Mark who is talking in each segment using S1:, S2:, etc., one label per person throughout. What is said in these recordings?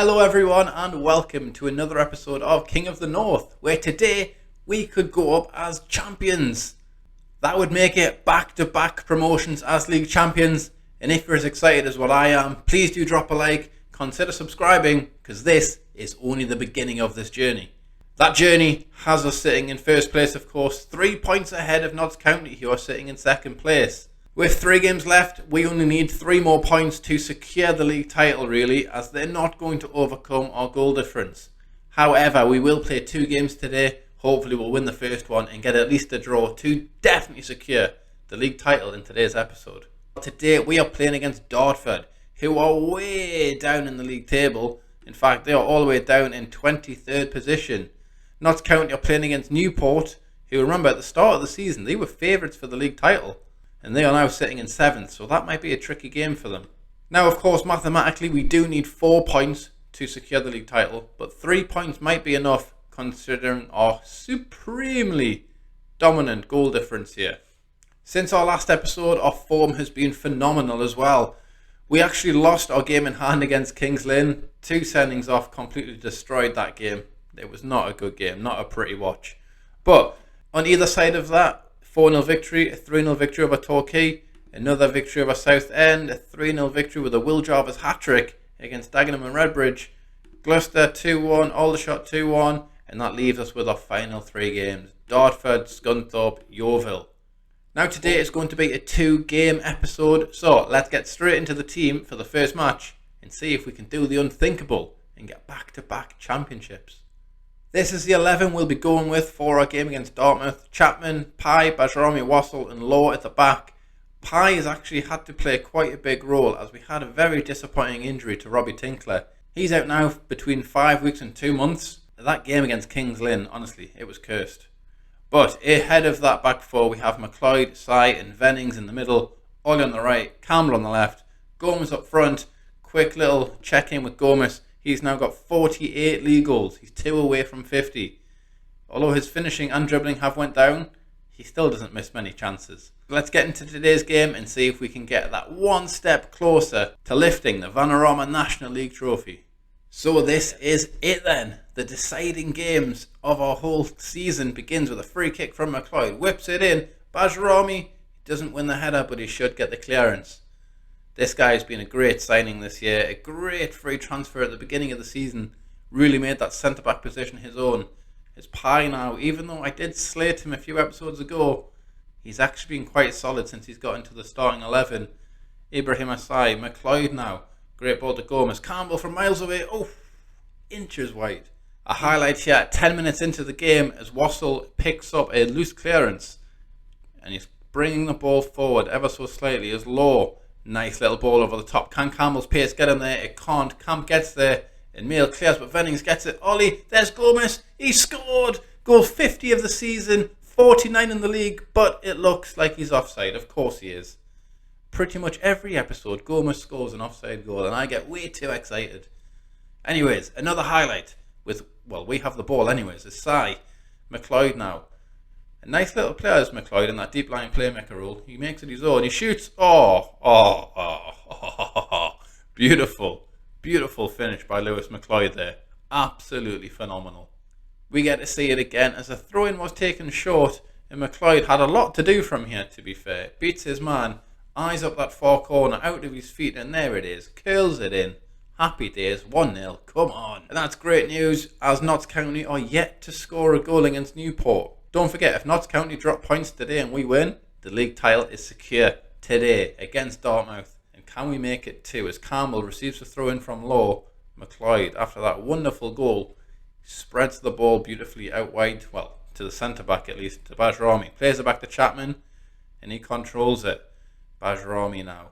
S1: Hello everyone and welcome to another episode of King of the North, where today we could go up as champions. That would make it back-to-back promotions as league champions, and if you're as excited as what I am, please do drop a like, consider subscribing, because this is only the beginning of this journey. That journey has us sitting in first place, of course, 3 points ahead of Notts County, who are sitting in second place. With 3 games left, we only need 3 more points to secure the league title, really, as they're not going to overcome our goal difference. However, we will play 2 games today. Hopefully we'll win the first one and get at least a draw to definitely secure the league title in today's episode. Today we are playing against Dartford, who are way down in the league table. In fact, they are all the way down in 23rd position. Notts County are playing against Newport, who, remember, at the start of the season they were favourites for the league title. And they are now sitting in 7th, so that might be a tricky game for them. Now, of course, mathematically, we do need 4 points to secure the league title, but 3 points might be enough considering our supremely dominant goal difference here. Since our last episode, our form has been phenomenal as well. We actually lost our game in hand against Kings Lynn. 2 sendings off completely destroyed that game. It was not a good game, not a pretty watch. But on either side of that, 4-0 victory, a 3-0 victory over Torquay, another victory over Southend, a 3-0 victory with a Will Jarvis hat-trick against Dagenham and Redbridge, Gloucester 2-1, Aldershot 2-1, and that leaves us with our final 3 games, Dartford, Scunthorpe, Yeovil. Now today is going to be a 2-game episode, so let's get straight into the team for the first match and see if we can do the unthinkable and get back-to-back championships. This is the 11 we'll be going with for our game against Dartmouth. Chapman, Pye, Bajrami, Wassell and Law at the back. Pye has actually had to play quite a big role as we had a very disappointing injury to Robbie Tinkler. He's out now between 5 weeks and 2 months. That game against Kings Lynn, honestly, it was cursed. But ahead of that back four we have McLeod, Sy and Vennings in the middle, Ollie on the right, Campbell on the left, Gomez up front. Quick little check-in with Gomez. He's now got 48 league goals. He's 2 away from 50. Although his finishing and dribbling have went down, he still doesn't miss many chances. Let's get into today's game and see if we can get that one step closer to lifting the Vanarama National League trophy. So this is it then. The deciding games of our whole season begins with a free kick from McLeod. Whips it in. Bajrami doesn't win the header, but he should get the clearance. This guy has been a great signing this year, a great free transfer at the beginning of the season, really made that centre-back position his own. His Pye now, even though I did slate him a few episodes ago, he's actually been quite solid since he's got into the starting 11. Ibrahim Asai, McLeod now, great ball to Gomez, Campbell from miles away, inches wide. A highlight here, 10 minutes into the game as Wassell picks up a loose clearance and he's bringing the ball forward ever so slightly as Law. Nice little ball over the top. Can Campbell's pace get in there? It can't. Camp gets there. And Mail clears, but Vennings gets it. Ollie, there's Gomez. He scored. Goal 50 of the season. 49 in the league. But it looks like he's offside. Of course he is. Pretty much every episode, Gomez scores an offside goal. And I get way too excited. Anyways, another highlight with, we have the ball anyways. It's Sy. McLeod now. A nice little player is McLeod in that deep line playmaker role. He makes it his own. He shoots. Beautiful. Beautiful finish by Lewis McLeod there. Absolutely phenomenal. We get to see it again as the throw-in was taken short and McLeod had a lot to do from here, to be fair. Beats his man. Eyes up that far corner out of his feet and there it is. Curls it in. Happy days. 1-0. Come on. And that's great news as Notts County are yet to score a goal against Newport. Don't forget, if Notts County drop points today and we win, the league title is secure today against Dartmouth. And can we make it 2 as Campbell receives a throw in from Law. McLeod, after that wonderful goal, spreads the ball beautifully out wide, to the centre-back at least, to Bajrami. Plays it back to Chapman and he controls it. Bajrami now.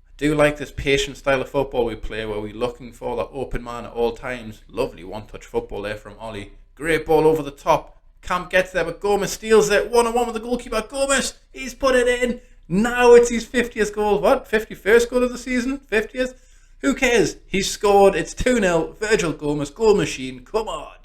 S1: I do like this patient style of football we play where we're looking for the open man at all times. Lovely one-touch football there from Ollie. Great ball over the top. Camp gets there, but Gomez steals it. 1-on-1 with the goalkeeper. Gomez, he's put it in. Now it's his 50th goal. 51st goal of the season? 50th? Who cares? He's scored. It's 2-0. Virgil Gomez, goal machine. Come on.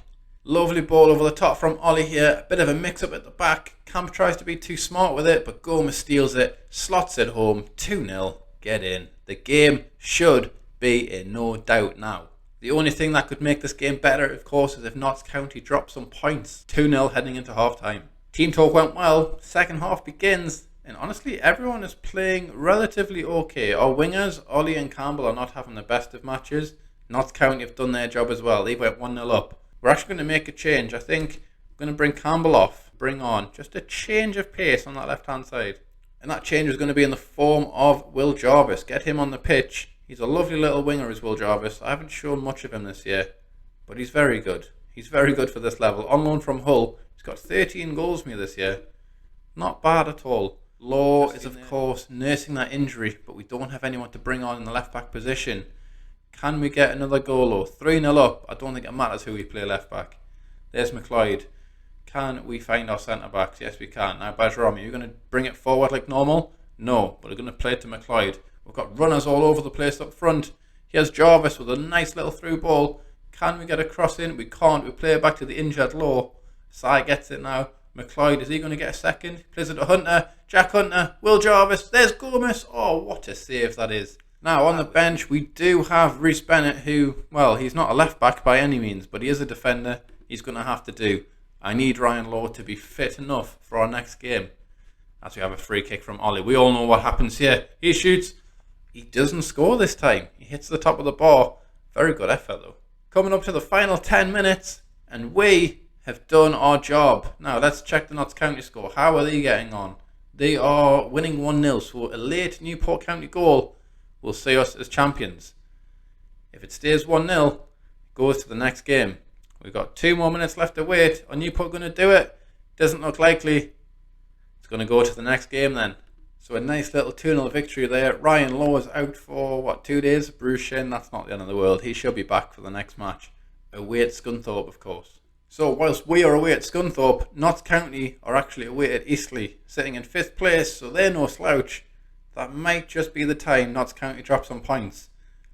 S1: Lovely ball over the top from Ollie here. A bit of a mix-up at the back. Camp tries to be too smart with it, but Gomez steals it. Slots it home. 2-0. Get in. The game should be in no doubt now. The only thing that could make this game better, of course, is if Notts County dropped some points. 2-0 heading into half-time. Team talk went well, second half begins, and honestly everyone is playing relatively okay. Our wingers, Ollie and Campbell, are not having the best of matches. Notts County have done their job as well. They went 1-0 up. We're actually going to make a change. I think we're going to bring Campbell off, bring on just a change of pace on that left-hand side. And that change is going to be in the form of Will Jarvis. Get him on the pitch. He's a lovely little winger, is Will Jarvis. I haven't shown much of him this year, but he's very good. He's very good for this level. On loan from Hull, he's got 13 goals for me this year. Not bad at all. Law is, of course, nursing that injury, but we don't have anyone to bring on in the left-back position. Can we get another goal, though? 3-0 up. I don't think it matters who we play left-back. There's McLeod. Can we find our centre-backs? Yes, we can. Now, Bajrami, you're going to bring it forward like normal? No, but we're going to play it to McLeod. We've got runners all over the place up front. Here's Jarvis with a nice little through ball. Can we get a cross in? We can't. We play it back to the injured Law. Sai gets it now. McLeod, is he going to get a second? Plays it to Hunter. Jack Hunter. Will Jarvis. There's Gomez. Oh, what a save that is. Now, on the bench, we do have Rhys Bennett, who, well, he's not a left-back by any means, but he is a defender. He's going to have to do. I need Ryan Law to be fit enough for our next game. As we have a free kick from Ollie. We all know what happens here. He shoots. He doesn't score this time. He hits the top of the bar. Very good effort, though. Coming up to the final 10 minutes, and we have done our job. Now, let's check the Notts County score. How are they getting on? They are winning 1-0, so a late Newport County goal will see us as champions. If it stays 1-0, it goes to the next game. We've got 2 more minutes left to wait. Are Newport going to do it? Doesn't look likely. It's going to go to the next game then. So a nice little 2-0 victory there. Ryan Law is out for, 2 days? Bruce Shin, that's not the end of the world. He should be back for the next match. Away at Scunthorpe, of course. So whilst we are away at Scunthorpe, Notts County are actually away at Eastleigh, sitting in 5th place, so they're no slouch. That might just be the time Notts County drop some points.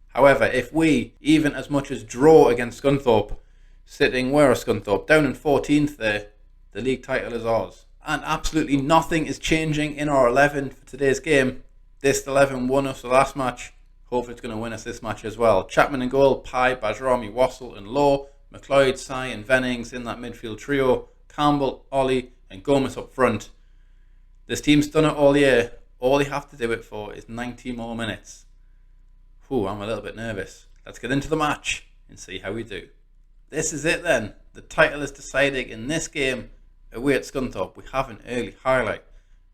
S1: However, if we, even as much as draw against Scunthorpe, sitting where are Scunthorpe? Down in 14th there, the league title is ours. And absolutely nothing is changing in our 11 for today's game. This 11 won us the last match. Hopefully it's going to win us this match as well. Chapman in goal, Pye, Bajrami, Wassell and Law. McLeod, Sai and Vennings in that midfield trio. Campbell, Ollie and Gomez up front. This team's done it all year. All they have to do it for is 90 more minutes. Whew, I'm a little bit nervous. Let's get into the match and see how we do. This is it then. The title is deciding in this game away at Scunthorpe. We have an early highlight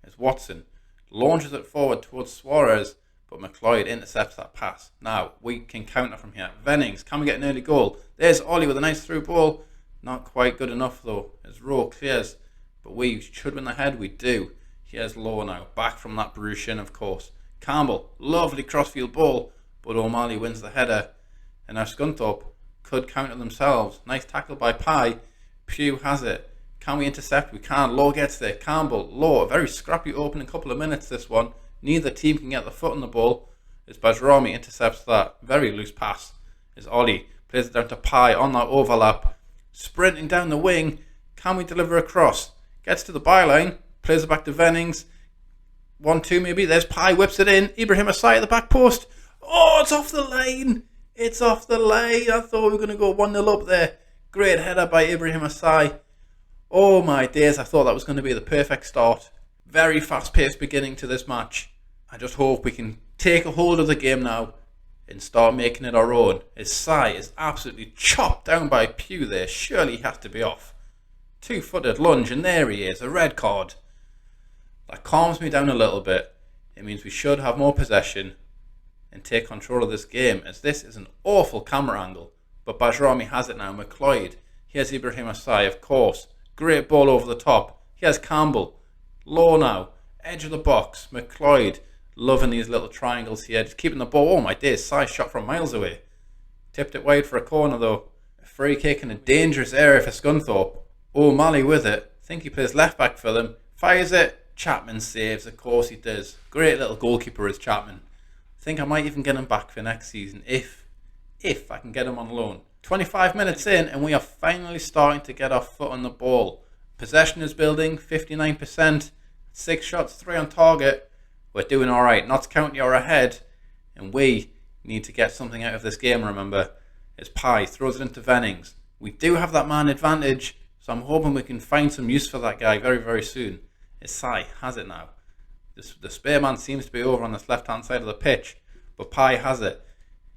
S1: as Watson launches it forward towards Suarez, but McLeod intercepts that pass. Now we can counter from here. Vennings, can we get an early goal? There's Ollie with a nice through ball. Not quite good enough though as Rowe clears, but we should win the head. We do. Here's Law now, back from that Brucian, of course. Campbell, lovely crossfield ball, but O'Malley wins the header. And now Scunthorpe could counter themselves. Nice tackle by Pye. Pugh has it. Can we intercept? We can. Law gets there. Campbell, Law, a very scrappy opening couple of minutes this one. Neither team can get the foot on the ball. As Bajrami intercepts that very loose pass. As Ollie plays it down to Pye on that overlap. Sprinting down the wing. Can we deliver a cross? Gets to the byline. Plays it back to Vennings. 1-2 maybe. There's Pye, whips it in. Ibrahim Asai at the back post. Oh, it's off the line. It's off the line. I thought we were going to go 1-0 up there. Great header by Ibrahim Asai. Oh my days, I thought that was going to be the perfect start. Very fast-paced beginning to this match. I just hope we can take a hold of the game now and start making it our own. As Sai is absolutely chopped down by Pugh there. Surely he has to be off. 2-footed lunge, and there he is, a red card. That calms me down a little bit. It means we should have more possession and take control of this game, as this is an awful camera angle. But Bajrami has it now. McLeod. Here's Ibrahim Asai, of course. Great ball over the top. Here's Campbell. Law now. Edge of the box. McLeod. Loving these little triangles here. Just keeping the ball. Oh my days. Sai shot from miles away. Tipped it wide for a corner though. A free kick in a dangerous area for Scunthorpe. O'Malley with it. I think he plays left back for them. Fires it. Chapman saves. Of course he does. Great little goalkeeper is Chapman. I think I might even get him back for next season if I can get him on loan. 25 minutes in and we are finally starting to get our foot on the ball. Possession is building, 59%, 6 shots, 3 on target. We're doing alright. Notts County are ahead and we need to get something out of this game, remember. as Pye throws it into Vennings. We do have that man advantage, so I'm hoping we can find some use for that guy very, very soon. As Sai has it now. The spare man seems to be over on this left-hand side of the pitch, but Pye has it.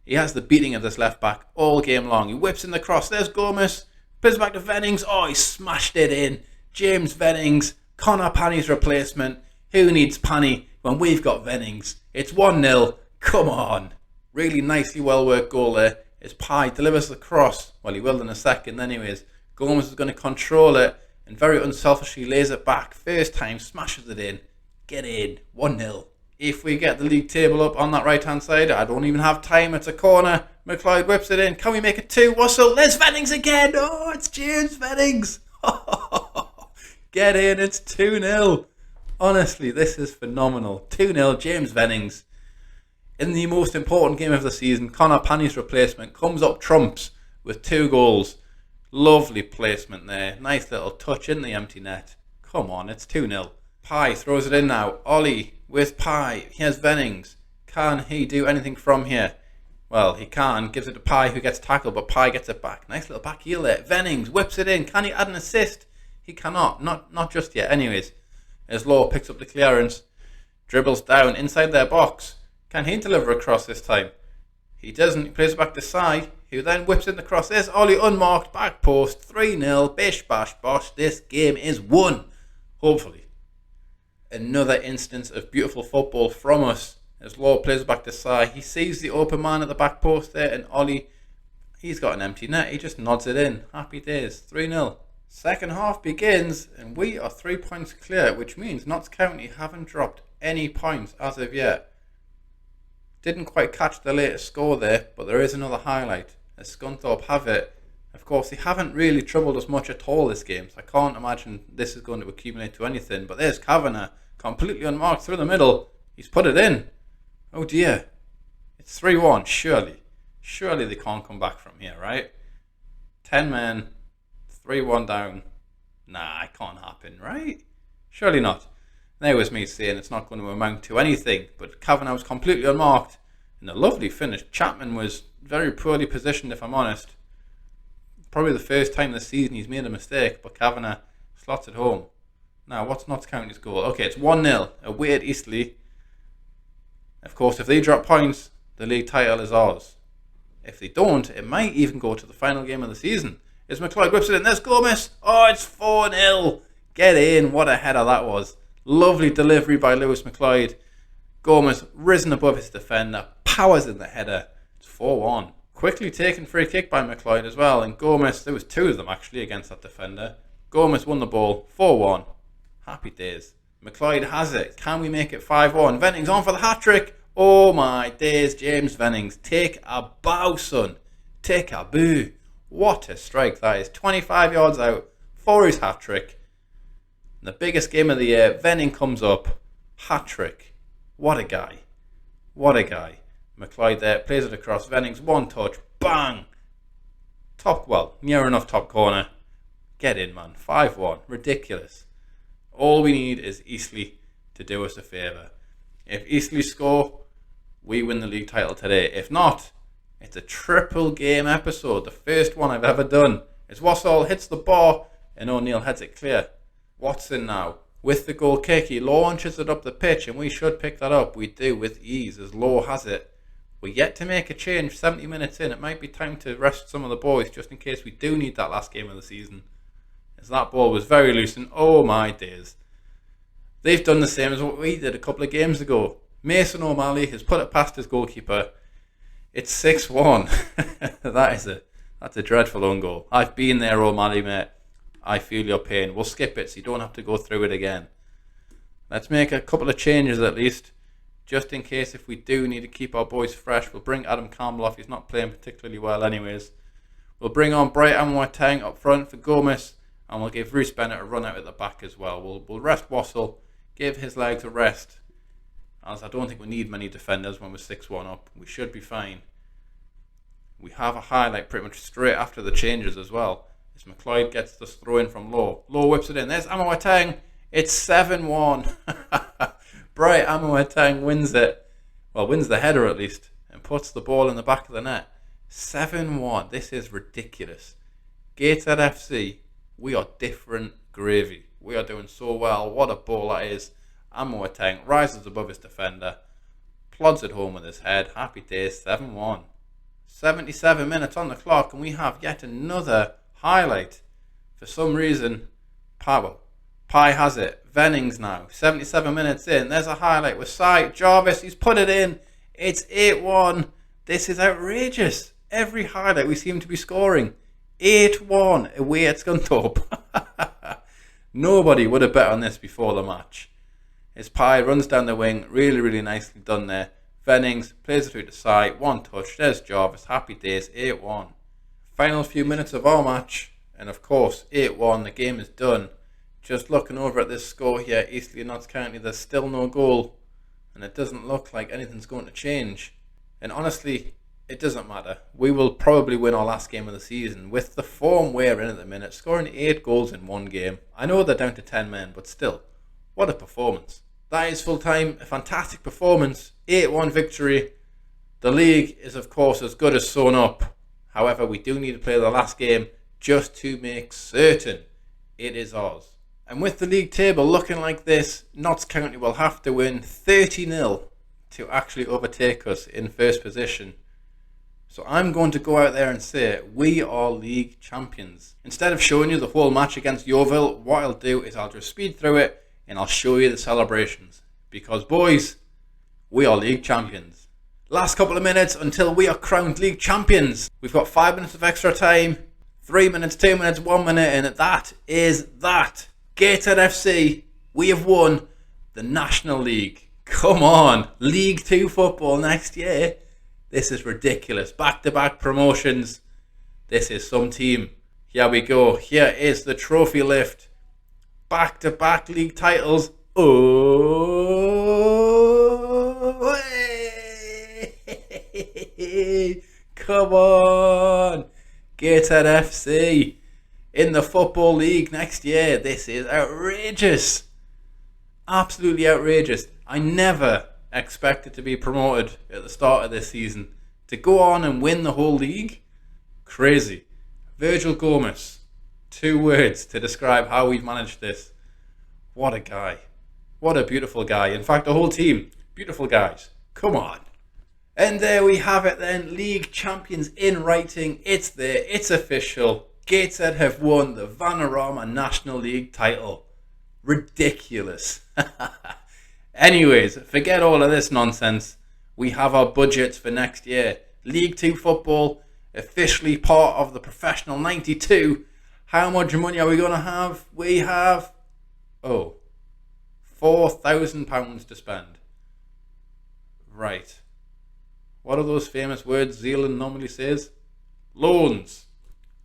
S1: He has the beating of this left-back all game long. He whips in the cross. There's Gomez. Plays back to Vennings. Oh, he smashed it in. James Vennings, Connor Panny's replacement. Who needs Panny when we've got Vennings? It's 1-0. Come on. Really nicely well-worked goal there. As Pye delivers the cross. Well, he will in a second anyways. Gomez is going to control it and very unselfishly lays it back. First time, smashes it in. Get in. 1-0. If we get the league table up on that right-hand side, I don't even have time. It's a corner. McLeod whips it in. Can we make it 2? Russell. There's Vennings again. Oh, it's James Vennings. Get in. It's 2-0. Honestly, this is phenomenal. 2-0, James Vennings. In the most important game of the season, Connor Panny's replacement comes up trumps with 2 goals. Lovely placement there. Nice little touch in the empty net. Come on, it's 2-0. Pye throws it in now. Ollie with Pye. He has Vennings. Can he do anything from here? Well, he can. Gives it to Pye, who gets tackled, but Pye gets it back. Nice little back heel there. Vennings whips it in. Can he add an assist? He cannot. Not just yet. Anyways, as Law picks up the clearance, dribbles down inside their box. Can he deliver a cross this time? He doesn't. He plays it back to Sai, who then whips in the cross. There's Ollie unmarked, back post, 3-0, bish bash bosh. This game is won. Hopefully. Another instance of beautiful football from us. As Law plays it back to Sai, he sees the open man at the back post there, and Ollie, he's got an empty net. He just nods it in. Happy days. 3-0. Second half begins, and we are 3 points clear, which means Notts County haven't dropped any points as of yet. Didn't quite catch the latest score there, but there is another highlight. As Scunthorpe have it, of course, they haven't really troubled us much at all this game, so I can't imagine this is going to accumulate to anything. But there's Kavanagh, completely unmarked through the middle. He's put it in. Oh dear. It's 3-1, surely. Surely they can't come back from here, right? 10 men, 3-1 down. Nah, it can't happen, right? Surely not. There was me saying it's not going to amount to anything, but Kavanagh was completely unmarked. And a lovely finish. Chapman was very poorly positioned, if I'm honest. Probably the first time this season he's made a mistake, but Kavanagh slots it home. Now, what's Notts County's goal? Okay, it's 1-0, away at Eastleigh. Of course, if they drop points, the league title is ours. If they don't, it might even go to the final game of the season. As McLeod whips it in, there's Gomez. Oh, it's 4-0. Get in. What a header that was. Lovely delivery by Lewis McLeod. Gomez risen above his defender, powers in the header. It's 4-1. Quickly taken free kick by McLeod as well, and Gomez, there was 2 of them actually against that defender. Gomez won the ball, 4-1. Happy days. McLeod has it. Can we make it 5-1? Vennings on for the hat-trick. Oh my days, James Vennings. Take a bow, son. Take a boo. What a strike that is. 25 yards out for his hat-trick. The biggest game of the year, Venning comes up, hat-trick. What a guy. What a guy. McLeod there, plays it across, Vennings, one touch, bang! Near enough top corner. Get in, man. 5-1. Ridiculous. All we need is Eastleigh to do us a favour. If Eastleigh score, we win the league title today. If not, it's a triple game episode, the first one I've ever done. As Wassall hits the bar and O'Neill heads it clear. Watson now, with the goal kick, he launches it up the pitch, and we should pick that up. We do with ease, as Law has it. We're yet to make a change 70 minutes in. It might be time to rest some of the boys, just in case we do need that last game of the season. As that ball was very loose, and oh my days. They've done the same as what we did a couple of games ago. Mason O'Malley has put it past his goalkeeper. It's 6-1. That's a dreadful own goal. I've been there, O'Malley, mate. I feel your pain. We'll skip it so you don't have to go through it again. Let's make a couple of changes at least, just in case if we do need to keep our boys fresh. We'll bring Adam Campbell off. He's not playing particularly well anyways. We'll bring on Bright Amoateng up front for Gomez, and we'll give Rhys Bennett a run out at the back as well. We'll rest Wassell, give his legs a rest, as I don't think we need many defenders when we're 6-1 up. We should be fine. We have a highlight pretty much straight after the changes as well. As McLeod gets this throw in from Low. Low whips it in. There's Amoateng. It's 7-1. Bright Amoateng wins it. Well, wins the header at least. And puts the ball in the back of the net. 7-1. This is ridiculous. Gateshead FC, we are different gravy. We are doing so well. What a ball that is. Amo Ateng rises above his defender, plods it home with his head. Happy days, 7-1. 77 minutes on the clock, and we have yet another highlight. For some reason, Pi has it. Vennings now, 77 minutes in. There's a highlight with Jarvis. He's put it in. It's 8-1. This is outrageous. Every highlight we seem to be scoring. 8-1 away at Scunthorpe. Nobody would have bet on this before the match. His Pi runs down the wing. Really, really nicely done there. Vennings plays it through to side. One touch. There's Jarvis. Happy days. 8-1. Final few minutes of our match. And of course, 8-1. The game is done. Just looking over at this score here, Eastleigh and Notts County, there's still no goal. And it doesn't look like anything's going to change. And honestly, it doesn't matter. We will probably win our last game of the season. With the form we're in at the minute, scoring 8 goals in one game. I know they're down to 10 men, but still, what a performance. That is full time, a fantastic performance. 8-1 victory. The league is of course as good as sewn up. However, we do need to play the last game just to make certain it is ours. And with the league table looking like this, Notts County will have to win 30-0 to actually overtake us in first position. So I'm going to go out there and say we are league champions. Instead of showing you the whole match against Yeovil, what I'll do is I'll just speed through it and I'll show you the celebrations. Because boys, we are league champions. Last couple of minutes until we are crowned league champions. We've got 5 minutes of extra time, 3 minutes, 2 minutes, 1 minute, and that is that. Gateshead FC, we have won the National League. Come on, League 2 football next year. This is ridiculous. Back-to-back promotions. This is some team. Here we go. Here is the trophy lift. Back-to-back league titles. Oh, hey. Come on. Gateshead FC in the Football League next year. This is outrageous. Absolutely outrageous. I never expected to be promoted at the start of this season. To go on and win the whole league? Crazy. Virgil Gomez. 2 words to describe how we've managed this. What a guy. What a beautiful guy. In fact, the whole team, beautiful guys. Come on. And there we have it then. League champions in writing. It's there. It's official. Gateshead have won the Vanarama National League title. Ridiculous. Anyways, forget all of this nonsense. We have our budgets for next year. League 2 football, officially part of the Professional 92. How much money are we going to have? We have, £4,000 to spend. Right. What are those famous words Zealand normally says? Loans.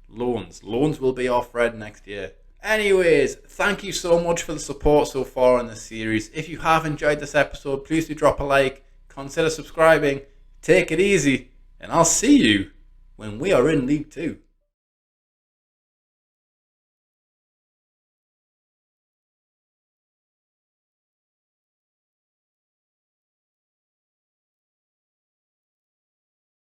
S1: Loans will be our friend next year. Anyways, thank you so much for the support so far in this series. If you have enjoyed this episode, please do drop a like, consider subscribing, take it easy, and I'll see you when we are in League 2.